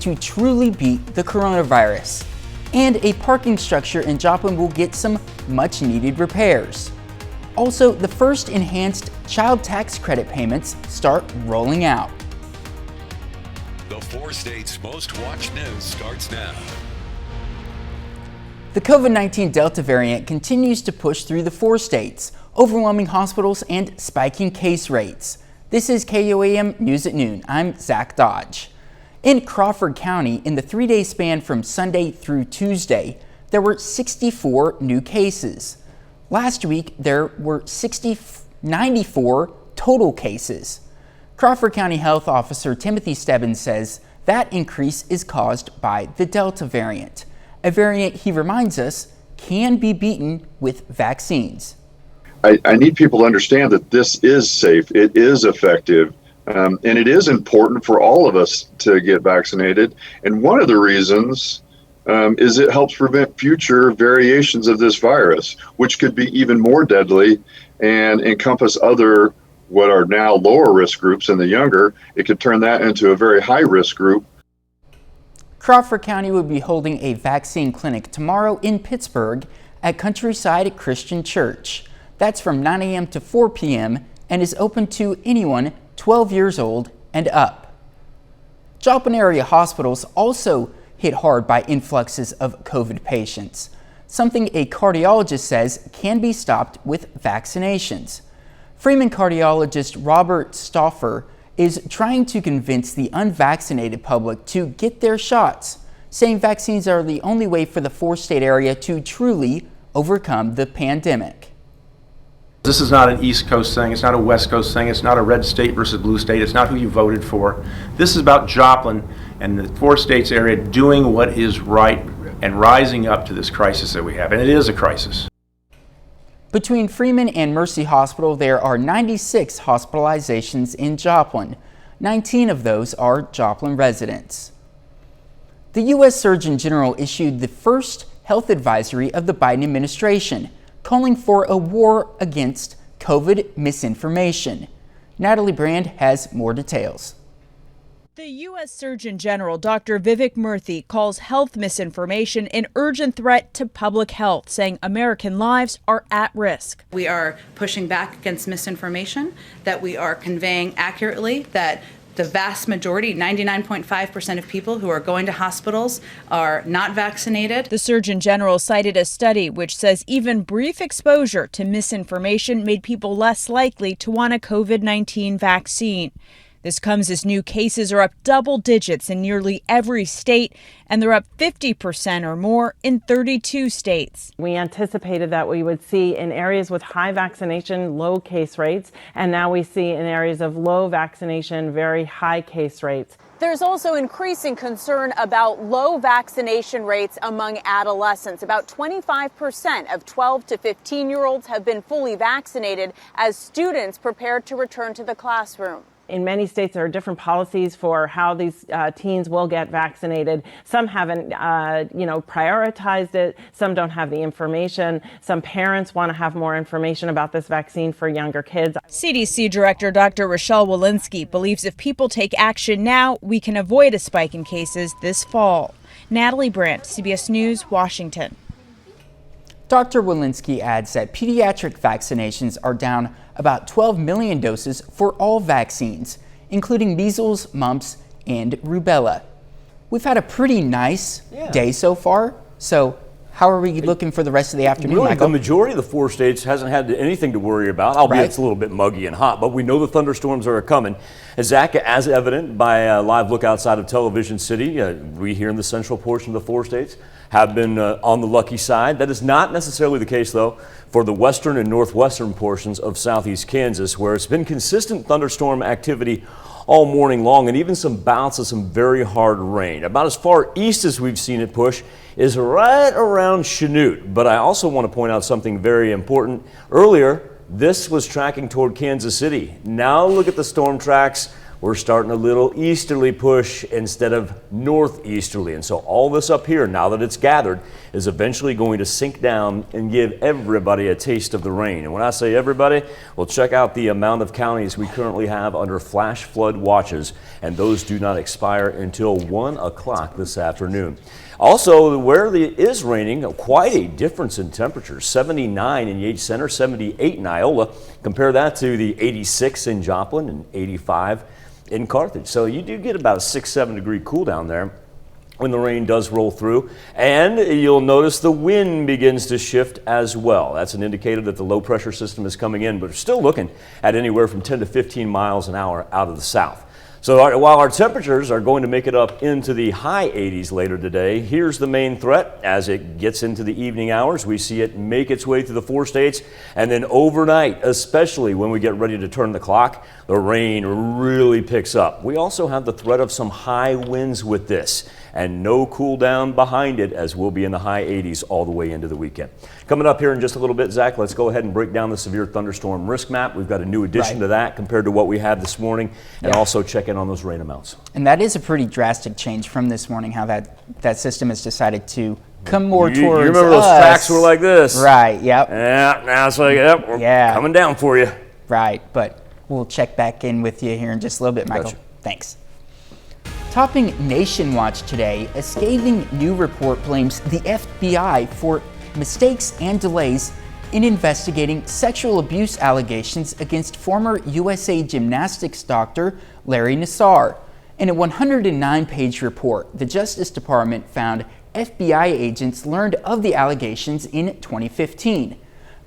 to truly beat the coronavirus. And a parking structure in Joplin will get some much needed repairs. Also, the first enhanced child tax credit payments start rolling out. The 4 states' most watched news starts now. The COVID-19 Delta variant continues to push through the 4 states, overwhelming hospitals and spiking case rates. This is KOAM News at Noon. I'm Zach Dodge. In Crawford County, in the 3-day span from Sunday through Tuesday, there were 64 new cases. Last week, there were 94 total cases. Crawford County Health Officer Timothy Stebbins says that increase is caused by the Delta variant, a variant he reminds us can be beaten with vaccines. I need people to understand that this is safe, it is effective, and it is important for all of us to get vaccinated. And one of the reasons is it helps prevent future variations of this virus, which could be even more deadly and encompass other what are now lower risk groups in the younger. It could turn that into a very high risk group. Crawford County will be holding a vaccine clinic tomorrow in Pittsburgh at Countryside Christian Church. That's from 9 a.m. to 4 p.m. and is open to anyone 12 years old and up. Joplin area hospitals also hit hard by influxes of COVID patients, something a cardiologist says can be stopped with vaccinations. Freeman cardiologist Robert Stauffer is trying to convince the unvaccinated public to get their shots, saying vaccines are the only way for the 4-state area to truly overcome the pandemic. This is not an East Coast thing, it's not a West Coast thing, it's not a red state versus blue state, it's not who you voted for. This is about Joplin and the 4 states area doing what is right and rising up to this crisis that we have, and it is a crisis. Between Freeman and Mercy Hospital, there are 96 hospitalizations in Joplin. 19 of those are Joplin residents. The U.S. Surgeon General issued the first health advisory of the Biden administration, calling for a war against COVID misinformation. Natalie Brand has more details. The U.S. Surgeon General, Dr. Vivek Murthy, calls health misinformation an urgent threat to public health, saying American lives are at risk. We are pushing back against misinformation, that we are conveying accurately that the vast majority, 99.5% of people who are going to hospitals are not vaccinated. The Surgeon General cited a study which says even brief exposure to misinformation made people less likely to want a COVID-19 vaccine. This comes as new cases are up double digits in nearly every state, and they're up 50% or more in 32 states. We anticipated that we would see in areas with high vaccination, low case rates, and now we see in areas of low vaccination, very high case rates. There's also increasing concern about low vaccination rates among adolescents. About 25% of 12 to 15-year-olds have been fully vaccinated as students prepare to return to the classroom. In many states, there are different policies for how these teens will get vaccinated. Some haven't, prioritized it. Some don't have the information. Some parents want to have more information about this vaccine for younger kids. CDC Director Dr. Rochelle Walensky believes if people take action now, we can avoid a spike in cases this fall. Natalie Brandt, CBS News, Washington. Dr. Walensky adds that pediatric vaccinations are down about 12 million doses for all vaccines, including measles, mumps, and rubella. We've had a pretty nice day so far, so how are we looking for the rest of the afternoon, really, Michael? The majority of the 4 states hasn't had anything to worry about, albeit it's a little bit muggy and hot, but we know the thunderstorms are coming. Zach, as evident by a live look outside of Television City, we here in the central portion of the 4 states have been on the lucky side. That is not necessarily the case, though, for the western and northwestern portions of southeast Kansas, where it's been consistent thunderstorm activity all morning long, and even some bouts of some very hard rain. About as far east as we've seen it push is right around Chanute. But I also want to point out something very important. Earlier, this was tracking toward Kansas City. Now look at the storm tracks we're starting a little easterly push instead of northeasterly. And so all this up here, now that it's gathered, is eventually going to sink down and give everybody a taste of the rain. And when I say everybody, well, check out the amount of counties we currently have under flash flood watches, and those do not expire until 1 o'clock this afternoon. Also, where it is raining, quite a difference in temperatures. 79 in Yates Center, 78 in Iola. Compare that to the 86 in Joplin and 85 in Carthage. So you do get about a 6-7 degree cool down there when the rain does roll through, and you'll notice the wind begins to shift as well. That's an indicator that the low pressure system is coming in, but we're still looking at anywhere from 10 to 15 miles an hour out of the south. So while our temperatures are going to make it up into the high 80s later today, here's the main threat. As it gets into the evening hours, we see it make its way through the 4 states, and then overnight, especially when we get ready to turn the clock, the rain really picks up. We also have the threat of some high winds with this, and no cool down behind it, as we'll be in the high 80s all the way into the weekend. Coming up here in just a little bit, Zach, let's go ahead and break down the severe thunderstorm risk map. We've got a new addition to that compared to what we had this morning, and also check in on those rain amounts. And that is a pretty drastic change from this morning, how that system has decided to come more towards us. You remember those tracks were like this? Right, yep. Yeah, now it's like, yep, we're coming down for you. Right, but we'll check back in with you here in just a little bit, Michael. Gotcha. Thanks. Topping Nation Watch today, a scathing new report blames the FBI for mistakes and delays in investigating sexual abuse allegations against former USA Gymnastics doctor Larry Nassar. In a 109-page report, the Justice Department found FBI agents learned of the allegations in 2015.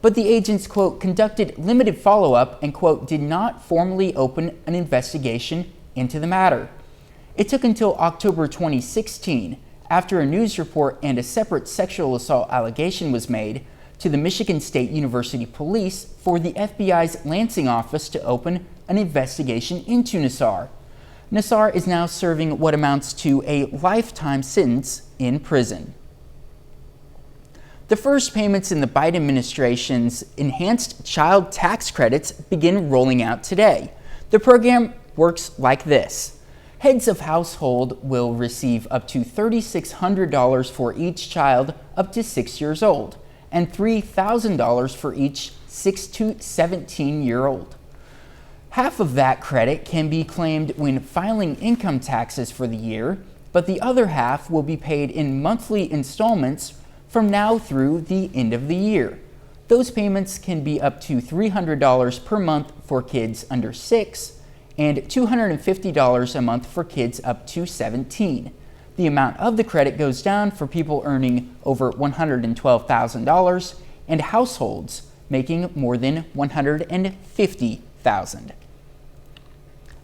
But the agents, quote, conducted limited follow-up and, quote, did not formally open an investigation into the matter. It took until October 2016, after a news report and a separate sexual assault allegation was made, to the Michigan State University Police for the FBI's Lansing office to open an investigation into Nassar. Nassar is now serving what amounts to a lifetime sentence in prison. The first payments in the Biden administration's enhanced child tax credits begin rolling out today. The program works like this. Heads of household will receive up to $3,600 for each child up to 6 years old, and $3,000 for each 6 to 17-year-old. Half of that credit can be claimed when filing income taxes for the year, but the other half will be paid in monthly installments from now through the end of the year. Those payments can be up to $300 per month for kids under 6 and $250 a month for kids up to 17. The amount of the credit goes down for people earning over $112,000 and households making more than $150,000.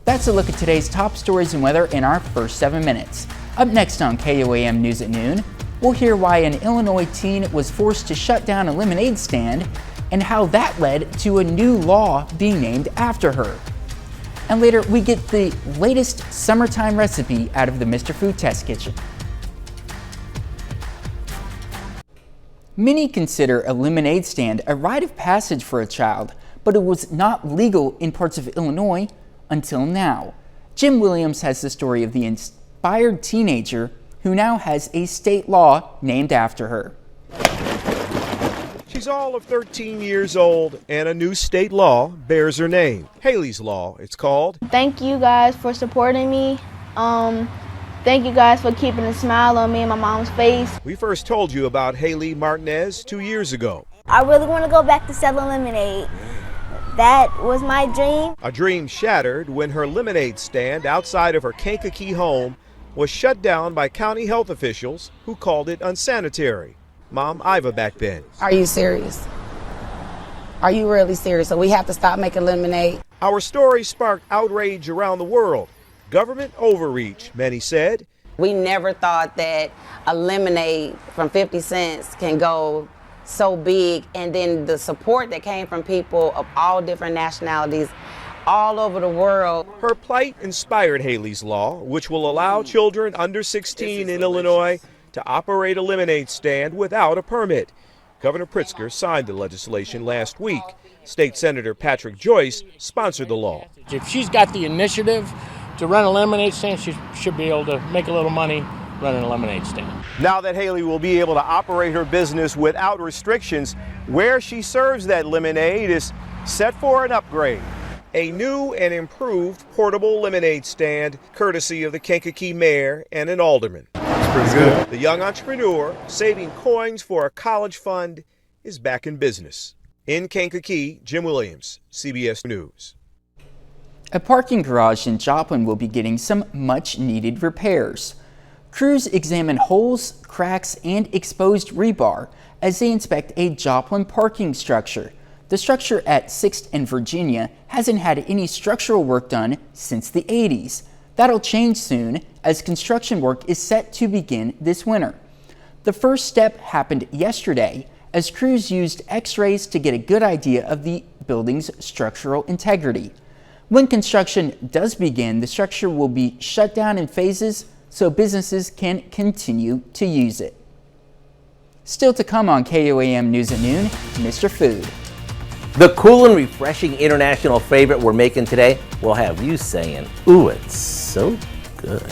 That's a look at today's top stories and weather in our first 7 minutes. Up next on KOAM News at Noon, we'll hear why an Illinois teen was forced to shut down a lemonade stand and how that led to a new law being named after her. And later, we get the latest summertime recipe out of the Mr. Food Test Kitchen. Many consider a lemonade stand a rite of passage for a child, but it was not legal in parts of Illinois until now. Jim Williams has the story of the inspired teenager who now has a state law named after her. She's all of 13 years old, and a new state law bears her name. Haley's Law, it's called. Thank you guys for supporting me. Thank you guys for keeping a smile on me and my mom's face. We first told you about Haley Martinez 2 years ago. I really want to go back to selling lemonade. That was my dream. A dream shattered when her lemonade stand outside of her Kankakee home was shut down by county health officials who called it unsanitary. Mom Iva back then. Are you serious? Are you really serious? So we have to stop making lemonade? Our story sparked outrage around the world. Government overreach, many said. We never thought that a lemonade from 50 cents can go so big, and then the support that came from people of all different nationalities all over the world. Her plight inspired Haley's Law, which will allow children under 16 in Illinois to operate a lemonade stand without a permit. Governor Pritzker signed the legislation last week. State Senator Patrick Joyce sponsored the law. If she's got the initiative, to run a lemonade stand, she should be able to make a little money running a lemonade stand. Now that Haley will be able to operate her business without restrictions, where she serves that lemonade is set for an upgrade. A new and improved portable lemonade stand, courtesy of the Kankakee mayor and an alderman. That's pretty good. The young entrepreneur, saving coins for a college fund, is back in business. In Kankakee, Jim Williams, CBS News. A parking garage in Joplin will be getting some much-needed repairs. Crews examine holes, cracks, and exposed rebar as they inspect a Joplin parking structure. The structure at 6th and Virginia hasn't had any structural work done since the 80s. That'll change soon as construction work is set to begin this winter. The first step happened yesterday as crews used x-rays to get a good idea of the building's structural integrity. When construction does begin, the structure will be shut down in phases so businesses can continue to use it. Still to come on KOAM News at Noon, Mr. Food. The cool and refreshing international favorite we're making today will have you saying, ooh, it's so good.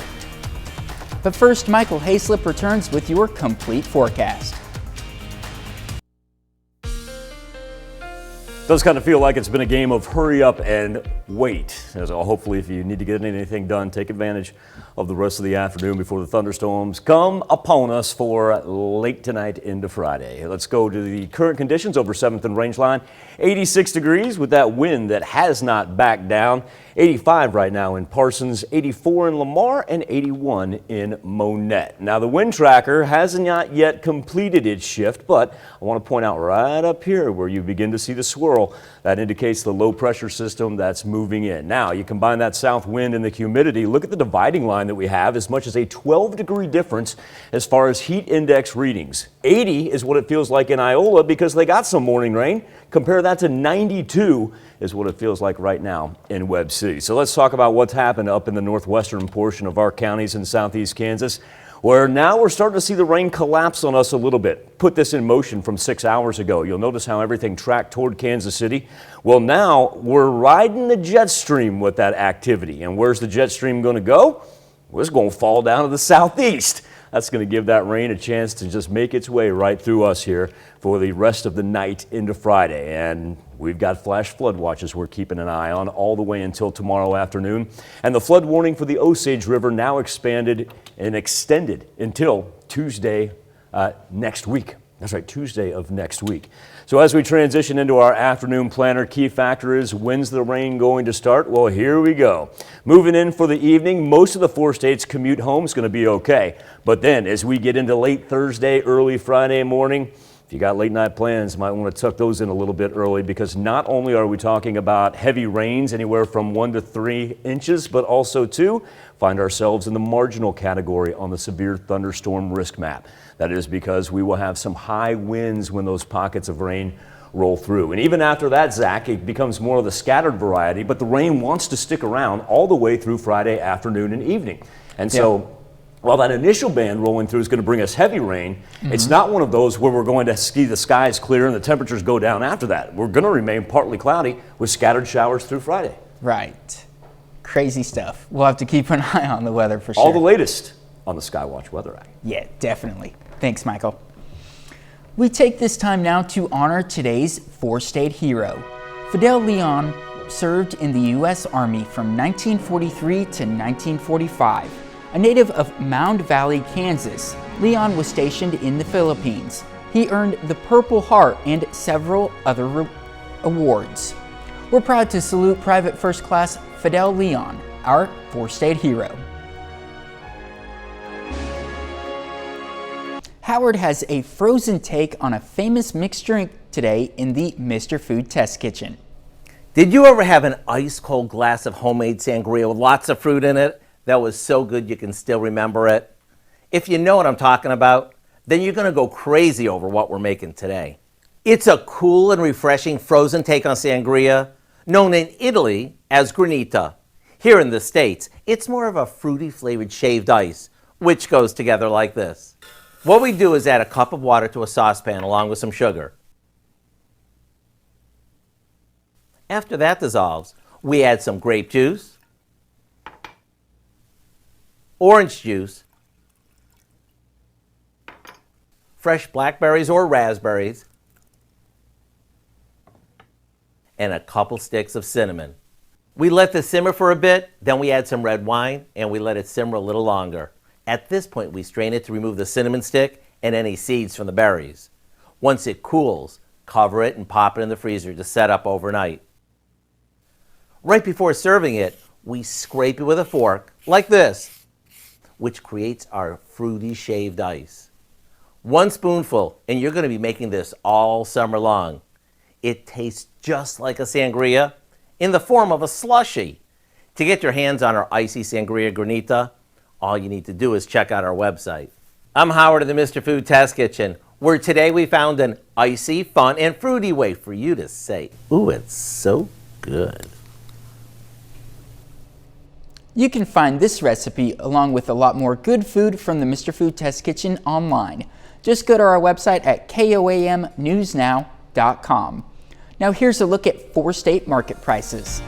But first, Michael Hayslip returns with your complete forecast. Does kind of feel like it's been a game of hurry up and wait. As hopefully, if you need to get anything done, take advantage of the rest of the afternoon before the thunderstorms come upon us for late tonight into Friday. Let's go to the current conditions over 7th and Rangeline. 86 degrees with that wind that has not backed down. 85 right now in Parsons, 84 in Lamar, and 81 in Monette. Now the wind tracker has not yet completed its shift, but I want to point out right up here where you begin to see the swirl. That indicates the low pressure system that's moving in. Now you combine that south wind and the humidity. Look at the dividing line that we have, as much as a 12-degree difference as far as heat index readings. 80 is what it feels like in Iola because they got some morning rain. Compare that to 92 is what it feels like right now in Webb City. So let's talk about what's happened up in the northwestern portion of our counties in southeast Kansas, where now we're starting to see the rain collapse on us a little bit. Put this in motion from 6 hours ago. You'll notice how everything tracked toward Kansas City. Well, now we're riding the jet stream with that activity. And where's the jet stream going to go? Well, it's going to fall down to the southeast. That's going to give that rain a chance to just make its way right through us here for the rest of the night into Friday. And we've got flash flood watches we're keeping an eye on all the way until tomorrow afternoon. And the flood warning for the Osage River now expanded and extended until Tuesday next week. That's right, Tuesday of next week. So as we transition into our afternoon planner, key factor is when's the rain going to start? Well, here we go. Moving in for the evening, most of the 4 states commute home is going to be okay. But then as we get into late Thursday, early Friday morning, if you got late night plans, you might want to tuck those in a little bit early, because not only are we talking about heavy rains anywhere from 1 to 3 inches, but also too, find ourselves in the marginal category on the severe thunderstorm risk map. That is because we will have some high winds when those pockets of rain roll through. And even after that, Zach, it becomes more of the scattered variety, but the rain wants to stick around all the way through Friday afternoon and evening. And so while that initial band rolling through is going to bring us heavy rain, it's not one of those where we're going to see the skies clear and the temperatures go down after that. We're going to remain partly cloudy with scattered showers through Friday. Right. Crazy stuff. We'll have to keep an eye on the weather for sure. All the latest on the Skywatch Weather App. Yeah, definitely. Thanks, Michael. We take this time now to honor today's 4-state hero. Fidel Leon served in the U.S. Army from 1943 to 1945. A native of Mound Valley, Kansas, Leon was stationed in the Philippines. He earned the Purple Heart and several other awards. We're proud to salute Private First Class Fidel Leon, our 4-state hero. Howard has a frozen take on a famous mixed drink today in the Mr. Food Test Kitchen. Did you ever have an ice cold glass of homemade sangria with lots of fruit in it that was so good you can still remember it? If you know what I'm talking about, then you're going to go crazy over what we're making today. It's a cool and refreshing frozen take on sangria, known in Italy as granita. Here in the States, it's more of a fruity flavored shaved ice, which goes together like this. What we do is add a cup of water to a saucepan along with some sugar. After that dissolves, we add some grape juice, orange juice, fresh blackberries or raspberries, and a couple sticks of cinnamon. We let this simmer for a bit, then we add some red wine, and we let it simmer a little longer. At this point, we strain it to remove the cinnamon stick and any seeds from the berries. Once it cools, cover it and pop it in the freezer to set up overnight. Right before serving it, we scrape it with a fork, like this, which creates our fruity shaved ice. 1 spoonful, and you're going to be making this all summer long. It tastes just like a sangria in the form of a slushie. To get your hands on our icy sangria granita, all you need to do is check out our website. I'm Howard of the Mr. Food Test Kitchen, where today we found an icy, fun, and fruity way for you to say, ooh, it's so good. You can find this recipe along with a lot more good food from the Mr. Food Test Kitchen online. Just go to our website at koamnewsnow.com. Now here's a look at 4 state market prices.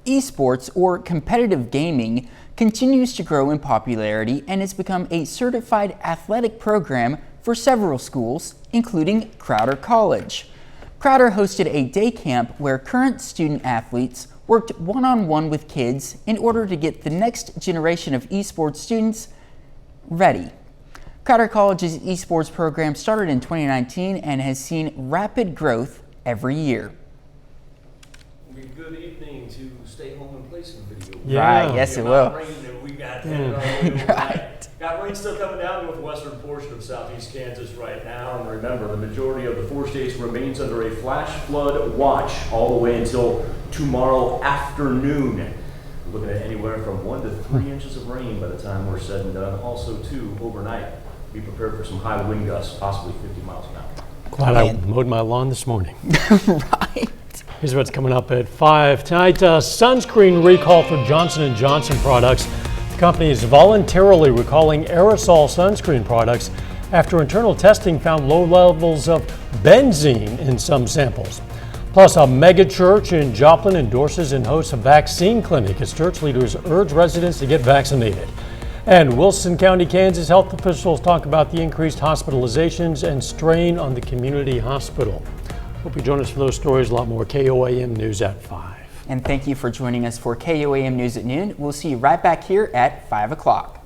Esports, or competitive gaming, continues to grow in popularity and has become a certified athletic program for several schools, including Crowder College. Crowder hosted a day camp where current student athletes worked one-on-one with kids in order to get the next generation of esports students ready. Crowder College's esports program started in 2019 and has seen rapid growth every year. Good evening to stay home and play some video games. Yeah. Right, yes it will. We got right. Got rain still coming down the northwestern portion of southeast Kansas right now. And remember, the majority of the 4 states remains under a flash flood watch all the way until tomorrow afternoon. We're looking at anywhere from 1 to 3 inches of rain by the time we're said and done. Also, too, overnight, be prepared for some high wind gusts, possibly 50 miles an hour. Glad I mowed my lawn this morning. Right. Here's what's coming up at 5. Tonight, sunscreen recall for Johnson & Johnson products. The company is voluntarily recalling aerosol sunscreen products after internal testing found low levels of benzene in some samples. Plus, a mega church in Joplin endorses and hosts a vaccine clinic as church leaders urge residents to get vaccinated. And Wilson County, Kansas health officials talk about the increased hospitalizations and strain on the community hospital. Hope you join us for those stories, a lot more. KOAM News at 5. And thank you for joining us for KOAM News at noon. We'll see you right back here at 5 o'clock.